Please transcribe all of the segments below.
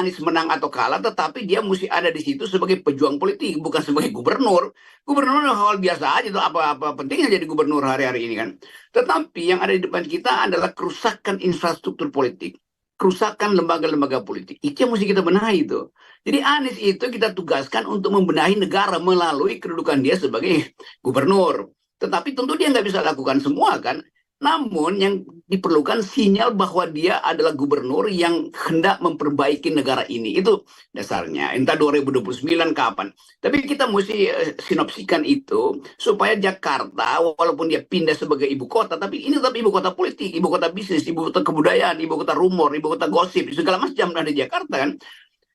Anies menang atau kalah, tetapi dia mesti ada di situ sebagai pejuang politik, bukan sebagai gubernur. Gubernur hal biasa aja tuh, apa pentingnya jadi gubernur hari-hari ini kan. Tetapi yang ada di depan kita adalah kerusakan infrastruktur politik, kerusakan lembaga-lembaga politik. Itu yang mesti kita benahi itu. Jadi Anies itu kita tugaskan untuk membenahi negara melalui kedudukan dia sebagai gubernur. Tetapi tentu dia nggak bisa lakukan semua kan. Namun yang diperlukan sinyal bahwa dia adalah gubernur yang hendak memperbaiki negara ini. Itu dasarnya. Entah 2029 kapan. Tapi kita mesti sinopsikan itu supaya Jakarta walaupun dia pindah sebagai ibu kota, tapi ini tetap ibu kota politik, ibu kota bisnis, ibu kota kebudayaan, ibu kota rumor, ibu kota gosip, segala macam ada di Jakarta kan.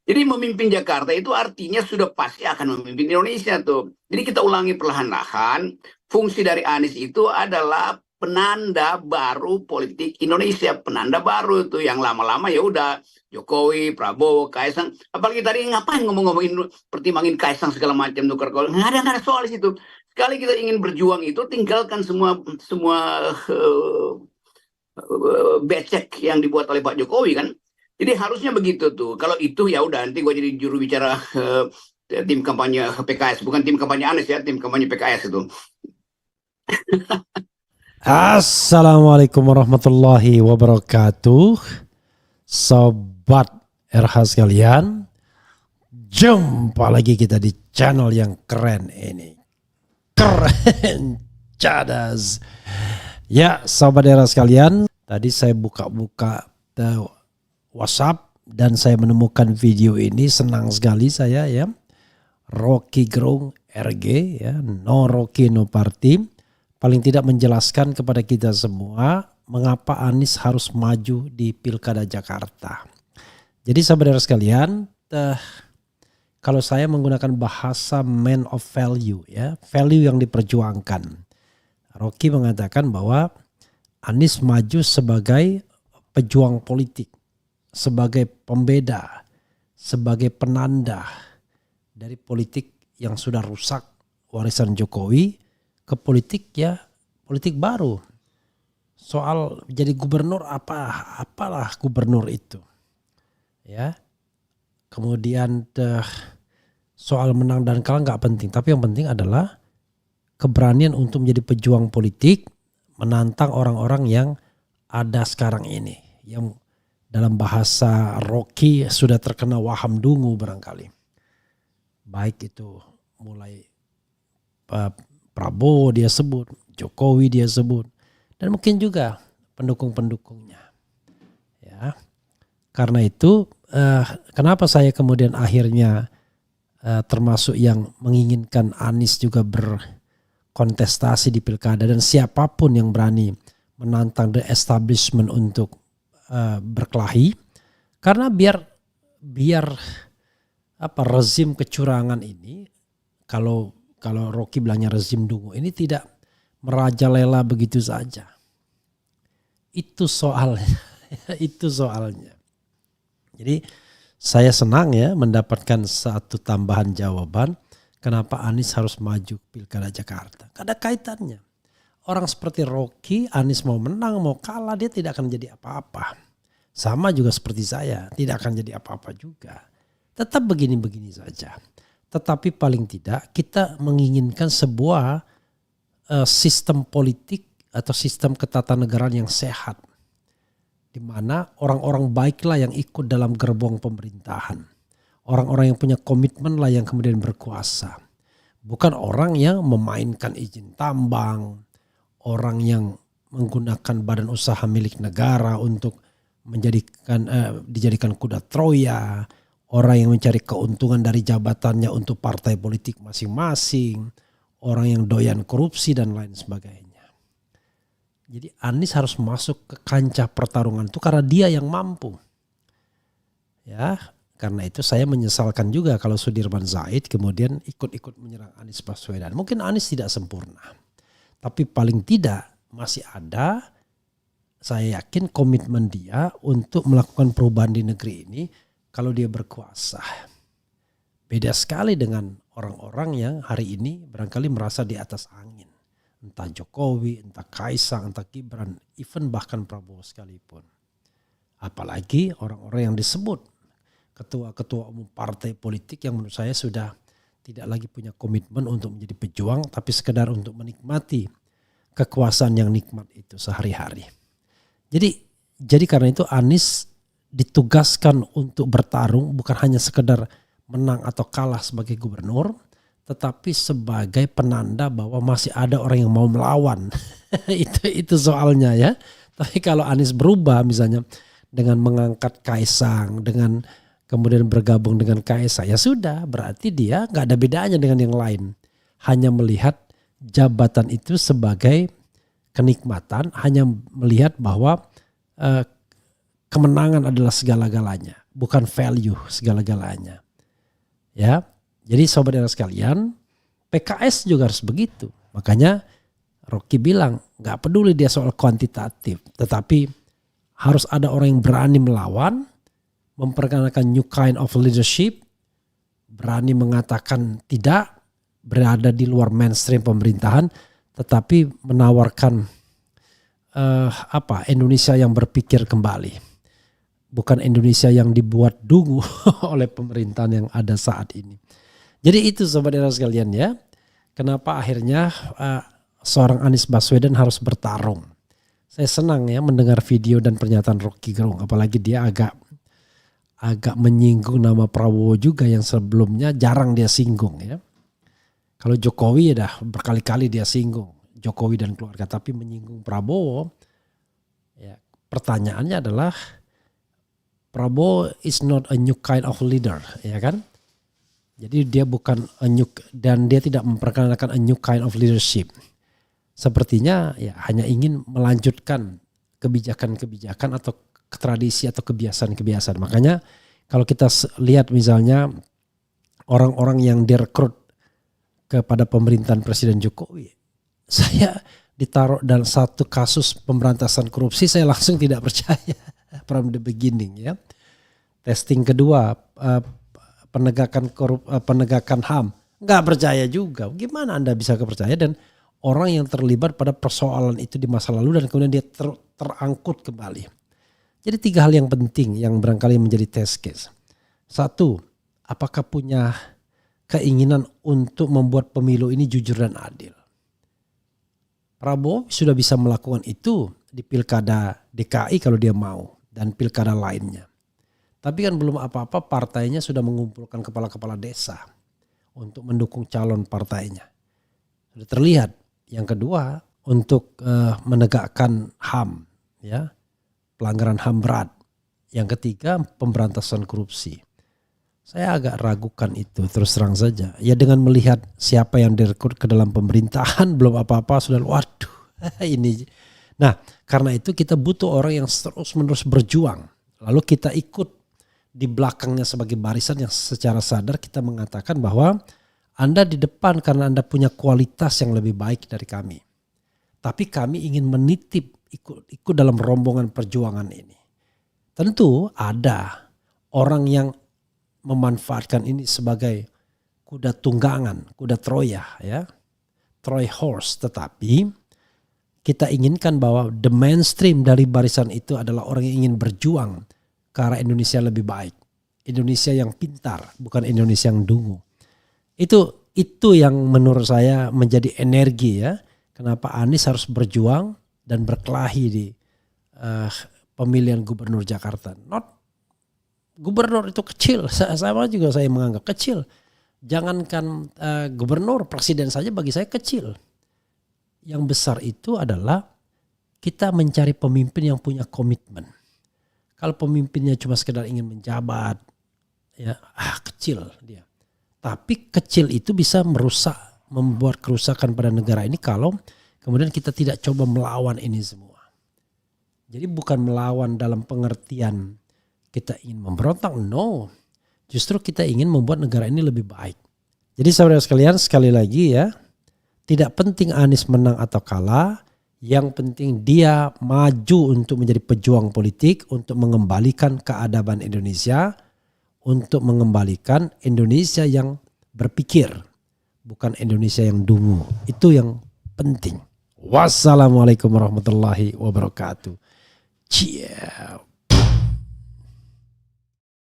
Jadi memimpin Jakarta itu artinya sudah pasti akan memimpin Indonesia tuh. Jadi kita ulangi perlahan-lahan. Fungsi dari Anies itu adalah penanda baru politik Indonesia, penanda baru itu yang lama-lama ya udah Jokowi, Prabowo, Kaisang. Apalagi tadi ngapain ngomong-ngomongin pertimbangin Kaisang segala macam tukar kalau nggak ada soal di situ. Sekali kita ingin berjuang itu tinggalkan semua semua becek yang dibuat oleh Pak Jokowi kan. Jadi harusnya begitu tuh. Kalau itu ya udah nanti gue jadi juru bicara tim kampanye PKS, bukan tim kampanye Anies ya, tim kampanye PKS itu. Assalamualaikum warahmatullahi wabarakatuh. Sobat RH sekalian, jumpa lagi kita di channel yang keren ini. Keren cadas. Ya, sobat RH sekalian, tadi saya buka-buka WhatsApp dan saya menemukan video ini, senang sekali saya ya. Rocky Gerung RG ya, no Rocky no party, paling tidak menjelaskan kepada kita semua mengapa Anies harus maju di Pilkada Jakarta. Jadi saudara sekalian, kalau saya menggunakan bahasa man of value ya, value yang diperjuangkan. Rocky mengatakan bahwa Anies maju sebagai pejuang politik, sebagai pembeda, sebagai penanda dari politik yang sudah rusak warisan Jokowi ke politik ya, politik baru. Soal jadi gubernur apalah gubernur itu. Ya. Kemudian soal menang dan kalah nggak penting, tapi yang penting adalah keberanian untuk menjadi pejuang politik, menantang orang-orang yang ada sekarang ini, yang dalam bahasa Rocky sudah terkena waham dungu barangkali. Baik itu mulai Prabowo dia sebut, Jokowi dia sebut, dan mungkin juga pendukung-pendukungnya. Ya, karena itu kenapa saya kemudian akhirnya termasuk yang menginginkan Anies juga berkontestasi di pilkada dan siapapun yang berani menantang the establishment untuk berkelahi, karena biar rezim kecurangan ini, kalau Rocky bilangnya rezim dungu ini tidak merajalela begitu saja. Itu soalnya. Itu soalnya. Jadi saya senang ya mendapatkan satu tambahan jawaban kenapa Anies harus maju Pilkada Jakarta. Ada kaitannya. Orang seperti Rocky, Anies mau menang mau kalah dia tidak akan jadi apa-apa. Sama juga seperti saya, tidak akan jadi apa-apa juga. Tetap begini-begini saja. Tetapi paling tidak kita menginginkan sebuah sistem politik atau sistem ketatanegaraan yang sehat. Di mana orang-orang baiklah yang ikut dalam gerbong pemerintahan. Orang-orang yang punya komitmen lah yang kemudian berkuasa. Bukan orang yang memainkan izin tambang. Orang yang menggunakan badan usaha milik negara untuk dijadikan kuda Troya. Orang yang mencari keuntungan dari jabatannya untuk partai politik masing-masing. Orang yang doyan korupsi dan lain sebagainya. Jadi Anies harus masuk ke kancah pertarungan itu karena dia yang mampu. Ya, karena itu saya menyesalkan juga kalau Sudirman Said kemudian ikut-ikut menyerang Anies Baswedan. Mungkin Anies tidak sempurna. Tapi paling tidak masih ada, saya yakin komitmen dia untuk melakukan perubahan di negeri ini. Kalau dia berkuasa, beda sekali dengan orang-orang yang hari ini barangkali merasa di atas angin. Entah Jokowi, entah Kaisang, entah Gibran, even bahkan Prabowo sekalipun. Apalagi orang-orang yang disebut. ketua-ketua umum partai politik yang menurut saya sudah tidak lagi punya komitmen untuk menjadi pejuang, tapi sekedar untuk menikmati kekuasaan yang nikmat itu sehari-hari. Jadi karena itu Anies ditugaskan untuk bertarung bukan hanya sekedar menang atau kalah sebagai gubernur, tetapi sebagai penanda bahwa masih ada orang yang mau melawan. itu soalnya ya. Tapi kalau Anies berubah misalnya dengan mengangkat Kaisang, dengan kemudian bergabung dengan Kaisang, ya sudah, berarti dia nggak ada bedanya dengan yang lain. Hanya melihat jabatan itu sebagai kenikmatan, hanya melihat bahwa kemenangan adalah segala-galanya, bukan value segala-galanya. Ya, jadi saudara sekalian, PKS juga harus begitu. Makanya Rocky bilang nggak peduli dia soal kuantitatif, tetapi harus ada orang yang berani melawan, memperkenalkan new kind of leadership, berani mengatakan tidak, berada di luar mainstream pemerintahan, tetapi menawarkan Indonesia yang berpikir kembali, bukan Indonesia yang dibuat dungu oleh pemerintahan yang ada saat ini. Jadi itu saudara sekalian ya, kenapa akhirnya seorang Anies Baswedan harus bertarung. Saya senang ya mendengar video dan pernyataan Rocky Gerung, apalagi dia agak menyinggung nama Prabowo juga yang sebelumnya jarang dia singgung ya. Kalau Jokowi ya dah berkali-kali dia singgung Jokowi dan keluarga, tapi menyinggung Prabowo, ya pertanyaannya adalah Prabowo is not a new kind of leader, ya kan? Jadi dia bukan a new, dan dia tidak memperkenalkan a new kind of leadership. Sepertinya ya hanya ingin melanjutkan kebijakan-kebijakan atau tradisi atau kebiasaan-kebiasaan. Makanya kalau kita lihat misalnya orang-orang yang direkrut kepada pemerintahan Presiden Jokowi, saya ditaruh dalam satu kasus pemberantasan korupsi, saya langsung tidak percaya from the beginning ya. Testing kedua penegakan HAM, nggak percaya juga. Gimana Anda bisa percaya dan orang yang terlibat pada persoalan itu di masa lalu dan kemudian dia terangkut kembali. Jadi 3 hal yang penting yang barangkali menjadi test case. 1, apakah punya keinginan untuk membuat pemilu ini jujur dan adil. Prabowo sudah bisa melakukan itu di pilkada DKI kalau dia mau dan pilkada lainnya. Tapi kan belum apa-apa partainya sudah mengumpulkan kepala-kepala desa untuk mendukung calon partainya. Sudah terlihat. Yang kedua untuk menegakkan HAM, ya, pelanggaran HAM berat. Yang ketiga pemberantasan korupsi. Saya agak ragukan itu terus terang saja. Ya dengan melihat siapa yang direkrut ke dalam pemerintahan belum apa-apa sudah waduh ini. Nah karena itu kita butuh orang yang terus-menerus berjuang. Lalu kita ikut di belakangnya sebagai barisan yang secara sadar kita mengatakan bahwa Anda di depan karena Anda punya kualitas yang lebih baik dari kami. Tapi kami ingin menitip ikut dalam rombongan perjuangan ini. Tentu ada orang yang memanfaatkan ini sebagai kuda tunggangan, kuda Troya ya. Troy horse, tetapi kita inginkan bahwa the mainstream dari barisan itu adalah orang yang ingin berjuang ke arah Indonesia lebih baik. Indonesia yang pintar, bukan Indonesia yang dungu. Itu yang menurut saya menjadi energi ya. Kenapa Anies harus berjuang dan berkelahi di pemilihan gubernur Jakarta. Gubernur itu kecil, sama juga saya menganggap kecil. Jangankan gubernur, presiden saja bagi saya kecil. Yang besar itu adalah kita mencari pemimpin yang punya komitmen. Kalau pemimpinnya cuma sekedar ingin menjabat, ya kecil dia. Tapi kecil itu bisa merusak, membuat kerusakan pada negara ini kalau kemudian kita tidak coba melawan ini semua. Jadi bukan melawan dalam pengertian kita ingin memberontak, no. Justru kita ingin membuat negara ini lebih baik. Jadi saudara sekalian sekali lagi ya, tidak penting Anies menang atau kalah. Yang penting dia maju untuk menjadi pejuang politik, untuk mengembalikan keadaban Indonesia, untuk mengembalikan Indonesia yang berpikir, bukan Indonesia yang dungu. Itu yang penting. Wassalamualaikum warahmatullahi wabarakatuh. Ciao.